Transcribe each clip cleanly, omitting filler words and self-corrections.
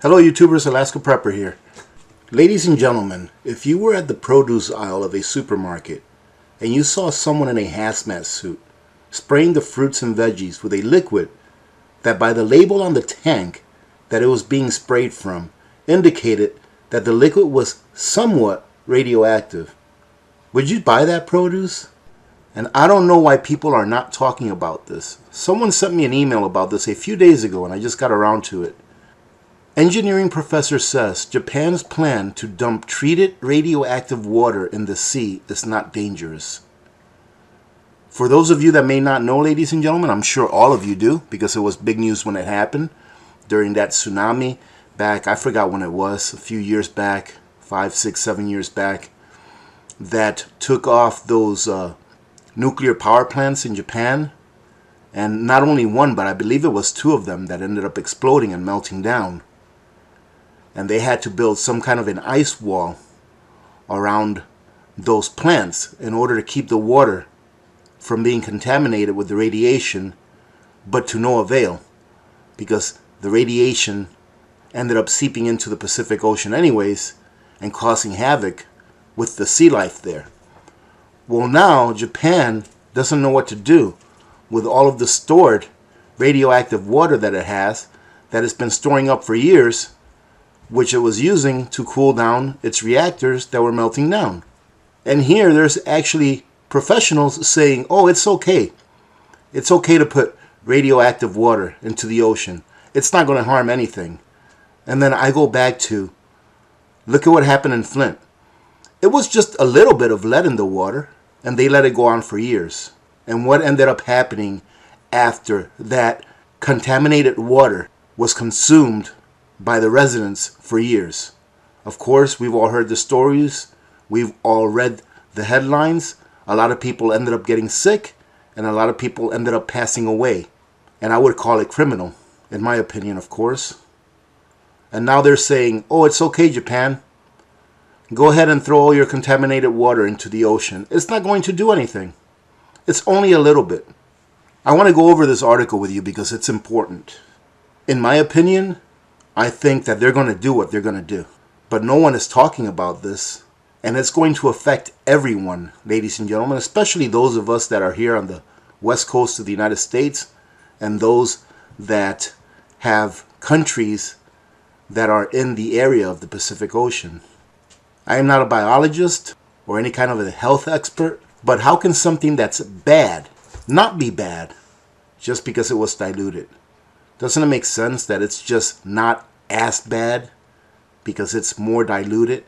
Hello YouTubers, Alaska Prepper here. Ladies and gentlemen, if you were at the produce aisle of a supermarket and you saw someone in a hazmat suit spraying the fruits and veggies with a liquid that by the label on the tank that it was being sprayed from indicated that the liquid was somewhat radioactive, would you buy that produce? And I don't know why people are not talking about this. Someone sent me an email about this a few days ago and I just got around to it. Engineering professor says Japan's plan to dump treated radioactive water in the sea is not dangerous. For those of you that may not know, ladies and gentlemen, I'm sure all of you do because it was big news when it happened during that tsunami back, I forgot when it was, a few years back, 5, 6, 7 years back, that took off those nuclear power plants in Japan. And not only one, but I believe it was 2 of them that ended up exploding and melting down. And they had to build some kind of an ice wall around those plants in order to keep the water from being contaminated with the radiation, but to no avail, because the radiation ended up seeping into the Pacific Ocean anyways and causing havoc with the sea life there. Well, now Japan doesn't know what to do with all of the stored radioactive water that it has, that it's been storing up for years, which it was using to cool down its reactors that were melting down. And here there's actually professionals saying, oh, it's okay. It's okay to put radioactive water into the ocean. It's not going to harm anything. And then I go back to, look at what happened in Flint. It was just a little bit of lead in the water, and they let it go on for years. And what ended up happening after that contaminated water was consumed by the residents for years? Of course, we've all heard the stories. We've all read the headlines. A lot of people ended up getting sick, and a lot of people ended up passing away. And I would call it criminal, in my opinion, of course. And now they're saying, oh, it's okay, Japan. Go ahead and throw all your contaminated water into the ocean. It's not going to do anything. It's only a little bit. I want to go over this article with you because it's important. In my opinion, I think that they're going to do what they're going to do. But no one is talking about this. And it's going to affect everyone, ladies and gentlemen, especially those of us that are here on the west coast of the United States and those that have countries that are in the area of the Pacific Ocean. I am not a biologist or any kind of a health expert, but how can something that's bad not be bad just because it was diluted? Doesn't it make sense that it's just not as bad because it's more diluted,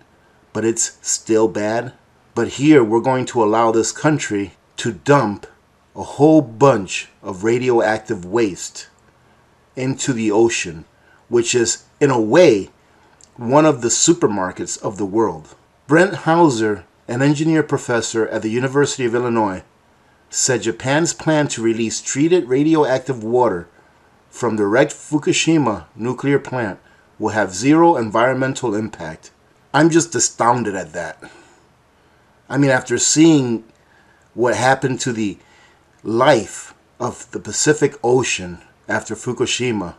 but it's still bad? But here we're going to allow this country to dump a whole bunch of radioactive waste into the ocean, which is, in a way, one of the supermarkets of the world. Brent Hauser, an engineer professor at the University of Illinois, said Japan's plan to release treated radioactive water from the wrecked Fukushima nuclear plant will have zero environmental impact. I'm just astounded at that. I mean, after seeing what happened to the life of the Pacific Ocean after Fukushima,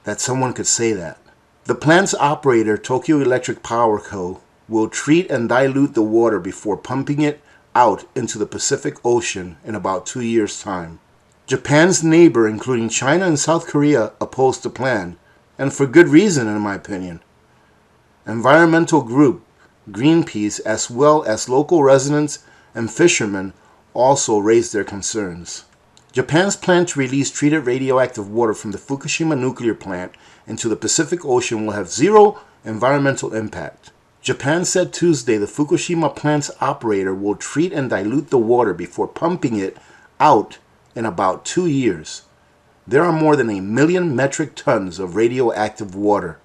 that someone could say that. The plant's operator, Tokyo Electric Power Co., will treat and dilute the water before pumping it out into the Pacific Ocean in about 2 years' time. Japan's neighbor, including China and South Korea, opposed the plan, and for good reason, in my opinion. Environmental group Greenpeace, as well as local residents and fishermen, also raised their concerns. Japan's plan to release treated radioactive water from the Fukushima nuclear plant into the Pacific Ocean will have zero environmental impact. Japan said Tuesday the Fukushima plant's operator will treat and dilute the water before pumping it out in about 2 years. There are more than 1 million metric tons of radioactive water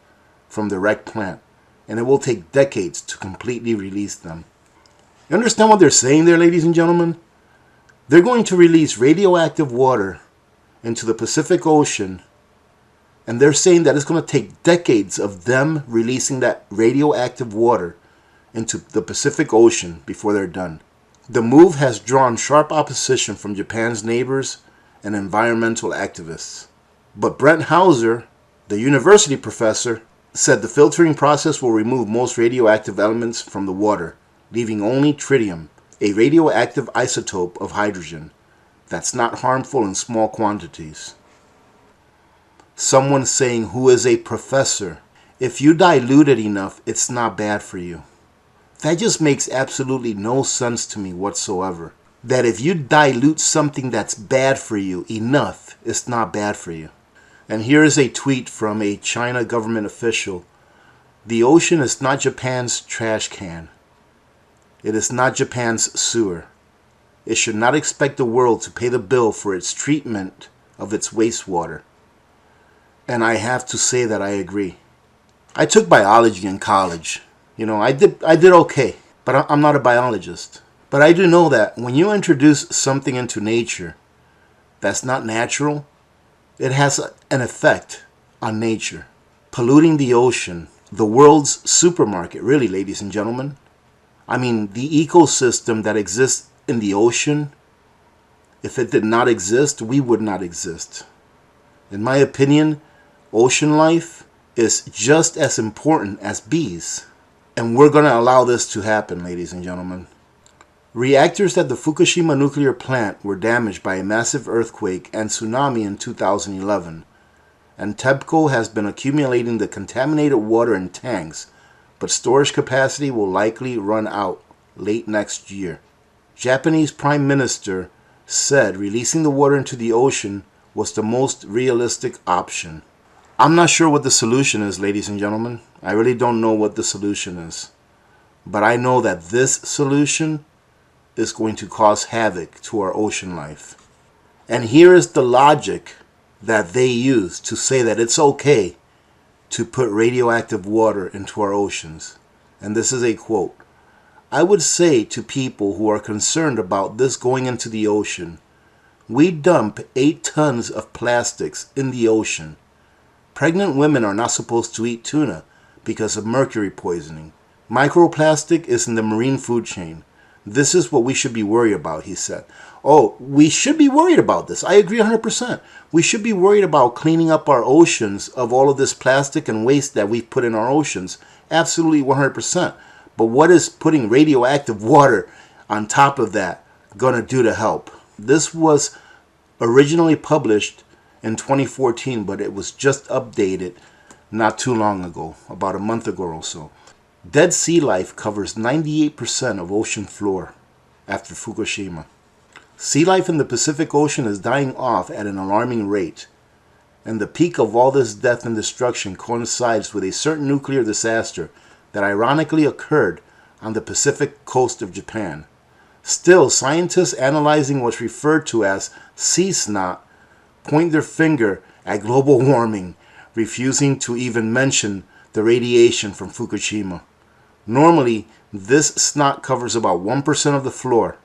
from the wrecked plant, and it will take decades to completely release them. You understand what they're saying there, ladies and gentlemen? They're going to release radioactive water into the Pacific Ocean, and they're saying that it's going to take decades of them releasing that radioactive water into the Pacific Ocean before they're done. The move has drawn sharp opposition from Japan's neighbors and environmental activists. But Brent Hauser, the university professor, said the filtering process will remove most radioactive elements from the water, leaving only tritium, a radioactive isotope of hydrogen that's not harmful in small quantities. Someone saying who is a professor, if you dilute it enough, it's not bad for you. That just makes absolutely no sense to me whatsoever. That if you dilute something that's bad for you enough, it's not bad for you. And here is a tweet from a China government official. The ocean is not Japan's trash can. It is not Japan's sewer. It should not expect the world to pay the bill for its treatment of its wastewater. And I have to say that I agree. I took biology in college. You know, I did okay, but I'm not a biologist. But I do know that when you introduce something into nature that's not natural, it has an effect on nature. Polluting the ocean, the world's supermarket, really, ladies and gentlemen. I mean, the ecosystem that exists in the ocean, if it did not exist, we would not exist. In my opinion, ocean life is just as important as bees. And we're going to allow this to happen, ladies and gentlemen. Reactors at the Fukushima nuclear plant were damaged by a massive earthquake and tsunami in 2011. And TEPCO has been accumulating the contaminated water in tanks, but storage capacity will likely run out late next year. Japanese Prime Minister said releasing the water into the ocean was the most realistic option. I'm not sure what the solution is, ladies and gentlemen. I really don't know what the solution is. But I know that this solution is going to cause havoc to our ocean life. And here is the logic that they use to say that it's okay to put radioactive water into our oceans. And this is a quote. I would say to people who are concerned about this going into the ocean, we dump 8 tons of plastics in the ocean. Pregnant women are not supposed to eat tuna because of mercury poisoning. Microplastic is in the marine food chain. This is what we should be worried about, he said. Oh, we should be worried about this. I agree 100%. We should be worried about cleaning up our oceans of all of this plastic and waste that we've put in our oceans. Absolutely 100%. But what is putting radioactive water on top of that going to do to help? This was originally published in 2014, but it was just updated not too long ago, about a month ago or so. Dead sea life covers 98% of ocean floor after Fukushima. Sea life in the Pacific Ocean is dying off at an alarming rate, and the peak of all this death and destruction coincides with a certain nuclear disaster that ironically occurred on the Pacific coast of Japan. Still, scientists analyzing what's referred to as sea snot point their finger at global warming, refusing to even mention the radiation from Fukushima. Normally, this snot covers about 1% of the floor.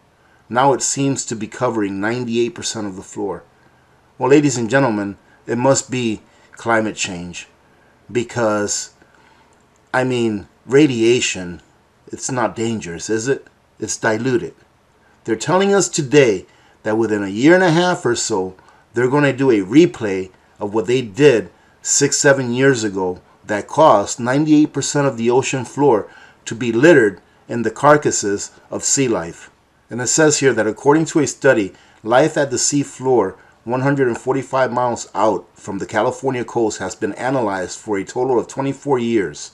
Now it seems to be covering 98% of the floor. Well, ladies and gentlemen, it must be climate change. Because, I mean, radiation, it's not dangerous, is it? It's diluted. They're telling us today that within a year and a half or so, they're going to do a replay of what they did 6-7 years ago that caused 98% of the ocean floor to be littered in the carcasses of sea life. And it says here that according to a study, life at the sea floor 145 miles out from the California coast has been analyzed for a total of 24 years.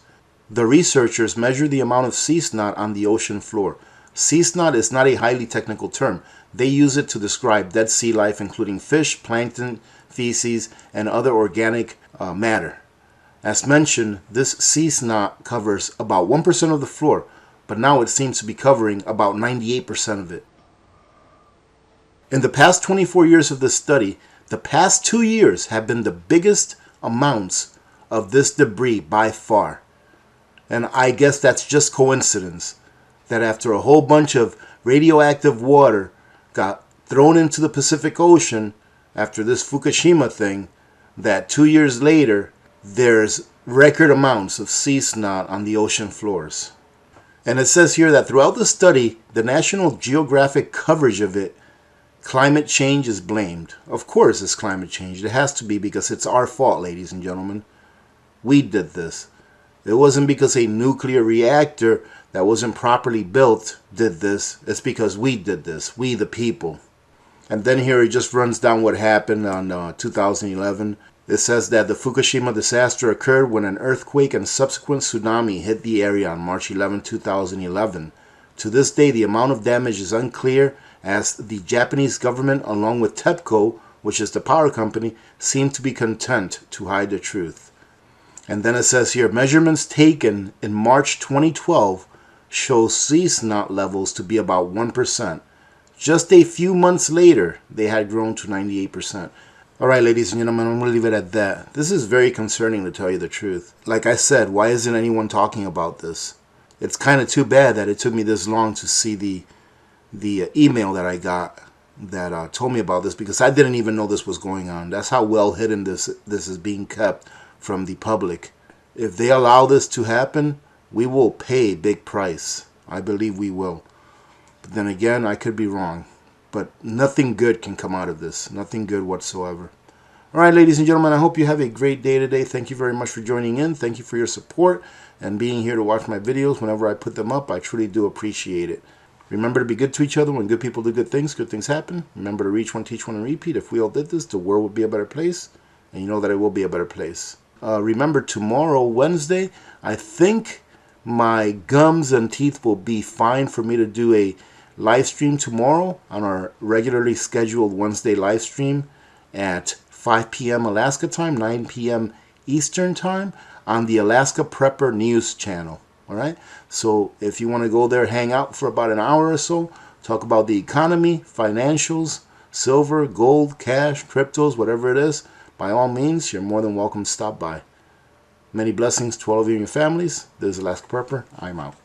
The researchers measured the amount of sea snot on the ocean floor. Sea snot is not a highly technical term. They use it to describe dead sea life, including fish, plankton, feces, and other organic matter. As mentioned, this sea snot covers about 1% of the floor, but now it seems to be covering about 98% of it. In the past 24 years of this study, the past 2 years have been the biggest amounts of this debris by far. And I guess that's just coincidence that after a whole bunch of radioactive water got thrown into the Pacific Ocean after this Fukushima thing, that 2 years later, there's record amounts of sea snot on the ocean floors. And it says here that throughout the study, the National Geographic coverage of it, climate change is blamed. Of course it's climate change. It has to be because it's our fault, ladies and gentlemen. We did this. It wasn't because a nuclear reactor that wasn't properly built did this. It's because we did this, we the people. And then here it just runs down what happened on 2011. It says that the Fukushima disaster occurred when an earthquake and subsequent tsunami hit the area on March 11, 2011. To this day, the amount of damage is unclear, as the Japanese government, along with TEPCO, which is the power company, seem to be content to hide the truth. And then it says here, measurements taken in March 2012 show cease knot levels to be about 1%. Just a few months later, they had grown to 98%. All right, ladies and gentlemen, I'm going to leave it at that. This is very concerning, to tell you the truth. Like I said, why isn't anyone talking about this? It's kind of too bad that it took me this long to see the email that I got that told me about this, because I didn't even know this was going on. That's how well hidden this is being kept from the public. If they allow this to happen, we will pay a big price. I believe we will. But then again, I could be wrong. But nothing good can come out of this. Nothing good whatsoever. All right, ladies and gentlemen, I hope you have a great day today. Thank you very much for joining in. Thank you for your support and being here to watch my videos whenever I put them up. I truly do appreciate it. Remember to be good to each other. When good people do good things happen. Remember to reach one, teach one, and repeat. If we all did this, the world would be a better place. And you know that it will be a better place. Remember, tomorrow, Wednesday, I think my gums and teeth will be fine for me to do a live stream tomorrow on our regularly scheduled Wednesday live stream at 5 p.m. Alaska time, 9 p.m. Eastern time on the Alaska Prepper News channel. All right. So if you want to go there, hang out for about an hour or so, talk about the economy, financials, silver, gold, cash, cryptos, whatever it is, by all means, you're more than welcome to stop by. Many blessings to all of you and your families. This is Alaska Prepper. I'm out.